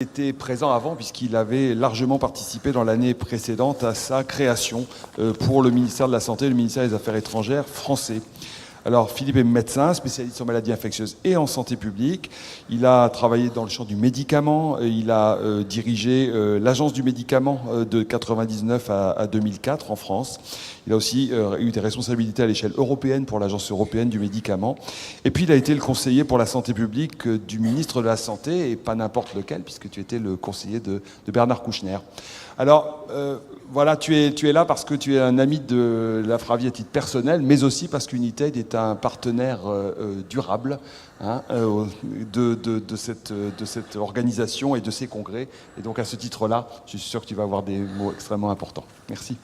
était présent avant puisqu'il avait largement participé dans l'année précédente à sa création pour le ministère de la Santé et le ministère des Affaires étrangères français. Alors Philippe est médecin, spécialiste en maladies infectieuses et en santé publique. Il a travaillé dans le champ du médicament. Il a dirigé l'agence du médicament de 1999 à 2004 en France. Il a aussi eu des responsabilités à l'échelle européenne pour l'agence européenne du médicament. Et puis il a été le conseiller pour la santé publique du ministre de la Santé, et pas n'importe lequel, puisque tu étais le conseiller de Bernard Kouchner. Alors, voilà, tu es là parce que tu es un ami de la Fravie à titre personnel, mais aussi parce qu'United est un partenaire durable de cette organisation et de ces congrès. Et donc, à ce titre-là, je suis sûr que tu vas avoir des mots extrêmement importants. Merci.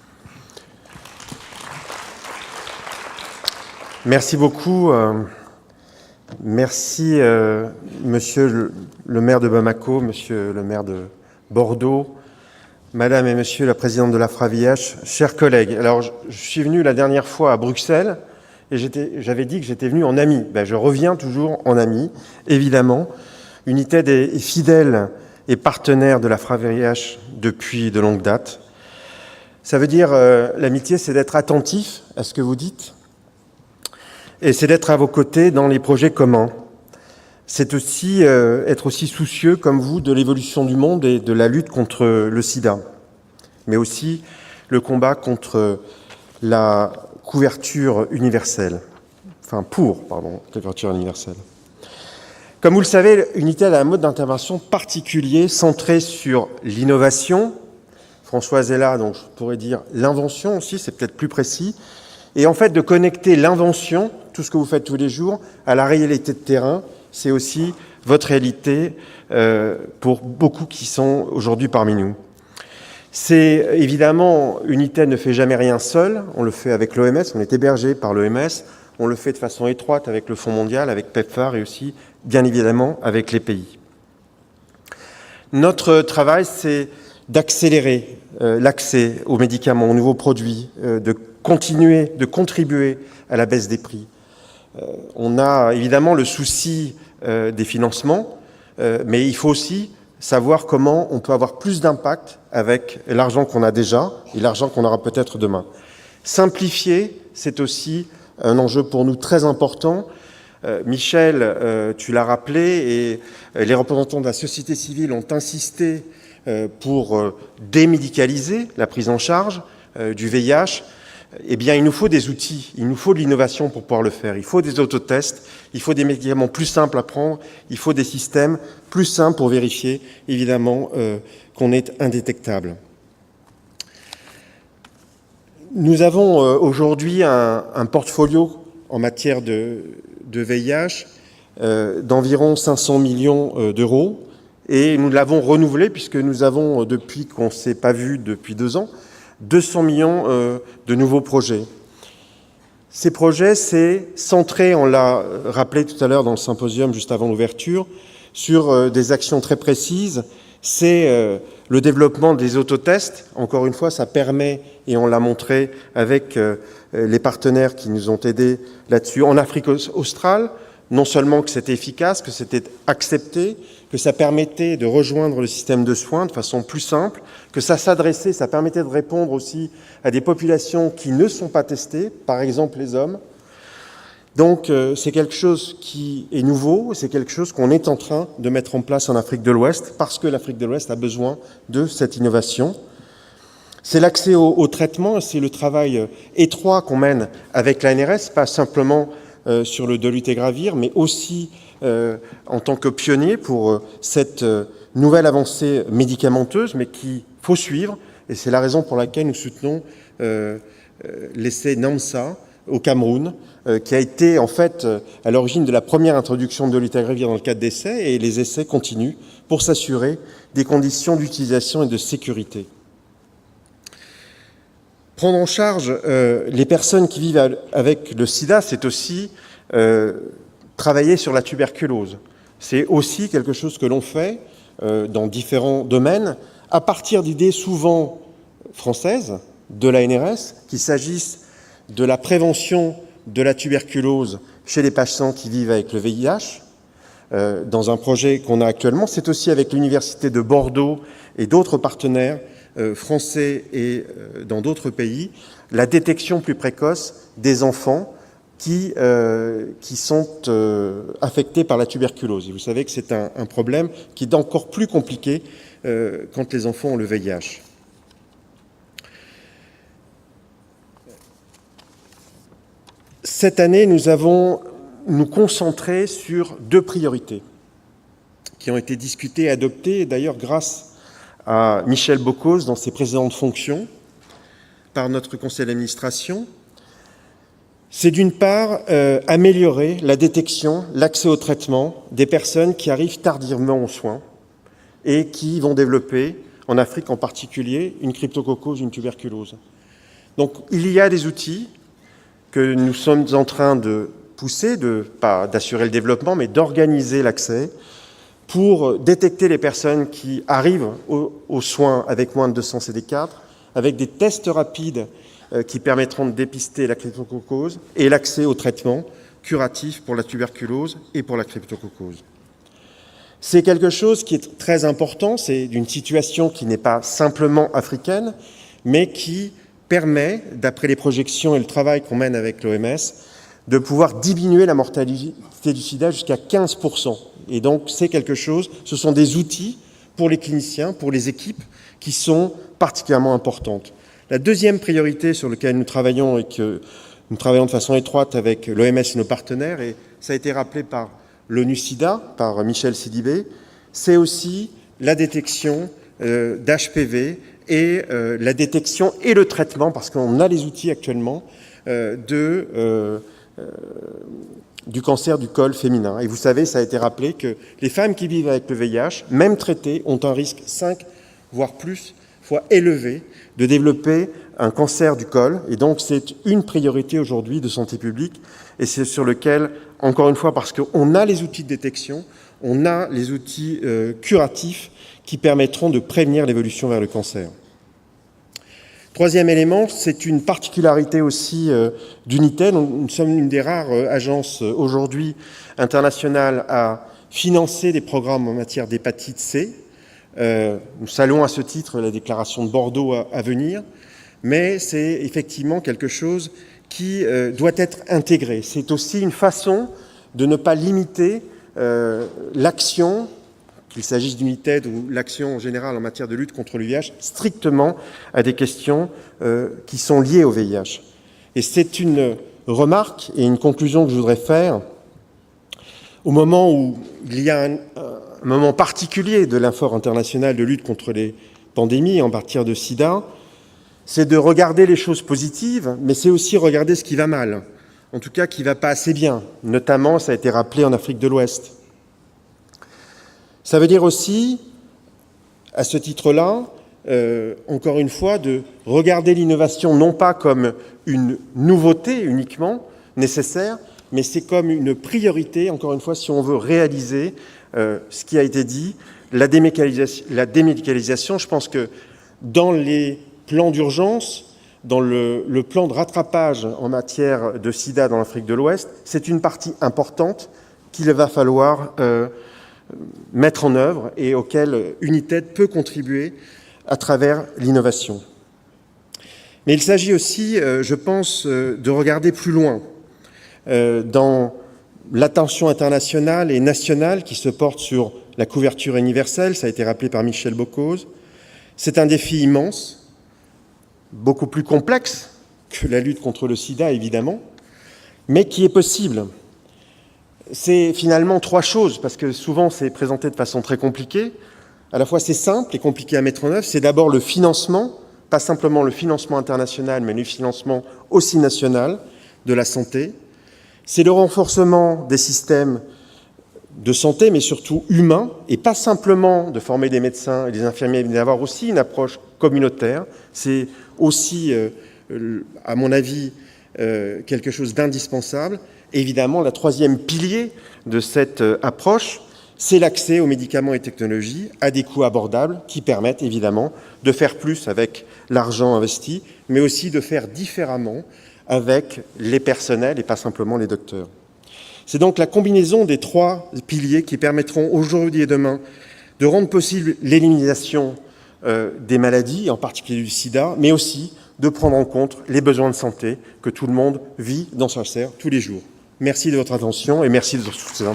Merci beaucoup. Merci, monsieur le maire de Bamako, monsieur le maire de Bordeaux, Madame et Monsieur la Présidente de la FRAVIH, chers collègues. Alors, je suis venu la dernière fois à Bruxelles et j'avais dit que j'étais venu en ami. Je reviens toujours en ami, évidemment. United est fidèle et partenaire de la FRAVIH depuis de longues dates. Ça veut dire, l'amitié, c'est d'être attentif à ce que vous dites et c'est d'être à vos côtés dans les projets communs. C'est aussi être aussi soucieux, comme vous, de l'évolution du monde et de la lutte contre le sida, mais aussi le combat contre la couverture universelle, couverture universelle. Comme vous le savez, United a un mode d'intervention particulier, centré sur l'innovation. Françoise est là, donc je pourrais dire l'invention aussi, c'est peut-être plus précis, et en fait de connecter l'invention, tout ce que vous faites tous les jours, à la réalité de terrain. C'est aussi votre réalité pour beaucoup qui sont aujourd'hui parmi nous. C'est évidemment, United ne fait jamais rien seul, on le fait avec l'OMS, on est hébergé par l'OMS, on le fait de façon étroite avec le Fonds mondial, avec PEPFAR et aussi, bien évidemment, avec les pays. Notre travail, c'est d'accélérer l'accès aux médicaments, aux nouveaux produits, de continuer, de contribuer à la baisse des prix. On a évidemment le souci des financements, mais il faut aussi savoir comment on peut avoir plus d'impact avec l'argent qu'on a déjà et l'argent qu'on aura peut-être demain. Simplifier, c'est aussi un enjeu pour nous très important. Michel, tu l'as rappelé, et les représentants de la société civile ont insisté pour démédicaliser la prise en charge du VIH. Eh bien, il nous faut des outils, il nous faut de l'innovation pour pouvoir le faire. Il faut des autotests, il faut des médicaments plus simples à prendre, il faut des systèmes plus simples pour vérifier, évidemment, qu'on est indétectable. Nous avons aujourd'hui un portfolio en matière de VIH d'environ 500 millions d'euros, et nous l'avons renouvelé puisque nous avons, depuis qu'on ne s'est pas vu depuis 2 ans, 200 millions de nouveaux projets. Ces projets, c'est centré, on l'a rappelé tout à l'heure dans le symposium juste avant l'ouverture, sur des actions très précises. C'est le développement des autotests. Encore une fois, ça permet, et on l'a montré avec les partenaires qui nous ont aidés là-dessus, en Afrique australe, non seulement que c'était efficace, que c'était accepté, que ça permettait de rejoindre le système de soins de façon plus simple, que ça permettait de répondre aussi à des populations qui ne sont pas testées, par exemple les hommes. Donc c'est quelque chose qui est nouveau, c'est quelque chose qu'on est en train de mettre en place en Afrique de l'Ouest, parce que l'Afrique de l'Ouest a besoin de cette innovation. C'est l'accès au traitement, c'est le travail étroit qu'on mène avec l'ANRS, pas simplement sur le dolutegravir, mais aussi en tant que pionnier pour cette nouvelle avancée médicamenteuse, mais qu'il faut suivre, et c'est la raison pour laquelle nous soutenons l'essai NAMSA au Cameroun, qui a été en fait à l'origine de la première introduction de dolutegravir dans le cadre d'essais, et les essais continuent pour s'assurer des conditions d'utilisation et de sécurité. Prendre en charge les personnes qui vivent avec le sida, c'est aussi travailler sur la tuberculose. C'est aussi quelque chose que l'on fait dans différents domaines, à partir d'idées souvent françaises de l'ANRS, qu'il s'agisse de la prévention de la tuberculose chez les patients qui vivent avec le VIH, dans un projet qu'on a actuellement. C'est aussi avec l'Université de Bordeaux et d'autres partenaires français et dans d'autres pays, la détection plus précoce des enfants qui sont affectés par la tuberculose. Et vous savez que c'est un problème qui est encore plus compliqué quand les enfants ont le VIH. Cette année, nous avons nous concentrer sur 2 priorités qui ont été discutées et adoptées, et d'ailleurs grâce à Michel Bocuse dans ses précédentes fonctions, par notre conseil d'administration. C'est d'une part améliorer la détection, l'accès au traitement des personnes qui arrivent tardivement aux soins et qui vont développer, en Afrique en particulier, une cryptococcose, une tuberculose. Donc il y a des outils que nous sommes en train de pousser, pas d'assurer le développement, mais d'organiser l'accès pour détecter les personnes qui arrivent aux soins avec moins de 200 CD4, avec des tests rapides qui permettront de dépister la cryptococcose et l'accès au traitement curatif pour la tuberculose et pour la cryptococcose. C'est quelque chose qui est très important, c'est une situation qui n'est pas simplement africaine, mais qui permet, d'après les projections et le travail qu'on mène avec l'OMS, de pouvoir diminuer la mortalité du sida jusqu'à 15%. Et donc, c'est quelque chose, ce sont des outils pour les cliniciens, pour les équipes, qui sont particulièrement importantes. La deuxième priorité sur laquelle nous travaillons et que nous travaillons de façon étroite avec l'OMS et nos partenaires, et ça a été rappelé par l'ONU-SIDA, par Michel Sidibé, c'est aussi la détection d'HPV et la détection et le traitement, parce qu'on a les outils actuellement, du cancer du col féminin. Et vous savez, ça a été rappelé que les femmes qui vivent avec le VIH, même traitées, ont un risque 5, voire plus, fois élevé de développer un cancer du col. Et donc, c'est une priorité aujourd'hui de santé publique. Et c'est sur lequel, encore une fois, parce qu'on a les outils de détection, on a les outils curatifs qui permettront de prévenir l'évolution vers le cancer. Troisième élément, c'est une particularité aussi d'United. Nous sommes une des rares agences aujourd'hui internationales à financer des programmes en matière d'hépatite C. Nous saluons à ce titre la déclaration de Bordeaux à venir, mais c'est effectivement quelque chose qui doit être intégré. C'est aussi une façon de ne pas limiter l'action, qu'il s'agisse d'United ou l'action en général en matière de lutte contre le VIH, strictement à des questions qui sont liées au VIH. Et c'est une remarque et une conclusion que je voudrais faire au moment où il y a un moment particulier de l'effort international de lutte contre les pandémies en matière de sida, c'est de regarder les choses positives, mais c'est aussi regarder ce qui va mal, en tout cas qui ne va pas assez bien, notamment, ça a été rappelé, en Afrique de l'Ouest. Ça veut dire aussi, à ce titre-là, encore une fois, de regarder l'innovation non pas comme une nouveauté uniquement nécessaire, mais c'est comme une priorité, encore une fois, si on veut réaliser ce qui a été dit, la démédicalisation. Je pense que dans les plans d'urgence, dans le plan de rattrapage en matière de sida dans l'Afrique de l'Ouest, c'est une partie importante qu'il va falloir mettre en œuvre et auquel United peut contribuer à travers l'innovation. Mais il s'agit aussi, je pense, de regarder plus loin dans l'attention internationale et nationale qui se porte sur la couverture universelle, ça a été rappelé par Michel Bocuse. C'est un défi immense, beaucoup plus complexe que la lutte contre le sida, évidemment, mais qui est possible. C'est finalement 3 choses, parce que souvent c'est présenté de façon très compliquée. À la fois c'est simple et compliqué à mettre en œuvre. C'est d'abord le financement, pas simplement le financement international, mais le financement aussi national de la santé. C'est le renforcement des systèmes de santé, mais surtout humains, et pas simplement de former des médecins et des infirmiers, mais d'avoir aussi une approche communautaire. C'est aussi, à mon avis, quelque chose d'indispensable. Évidemment, le 3e pilier de cette approche, c'est l'accès aux médicaments et technologies à des coûts abordables qui permettent évidemment de faire plus avec l'argent investi, mais aussi de faire différemment avec les personnels et pas simplement les docteurs. C'est donc la combinaison des 3 piliers qui permettront aujourd'hui et demain de rendre possible l'élimination des maladies, en particulier du sida, mais aussi de prendre en compte les besoins de santé que tout le monde vit dans sa chair tous les jours. Merci de votre attention et merci de votre soutien.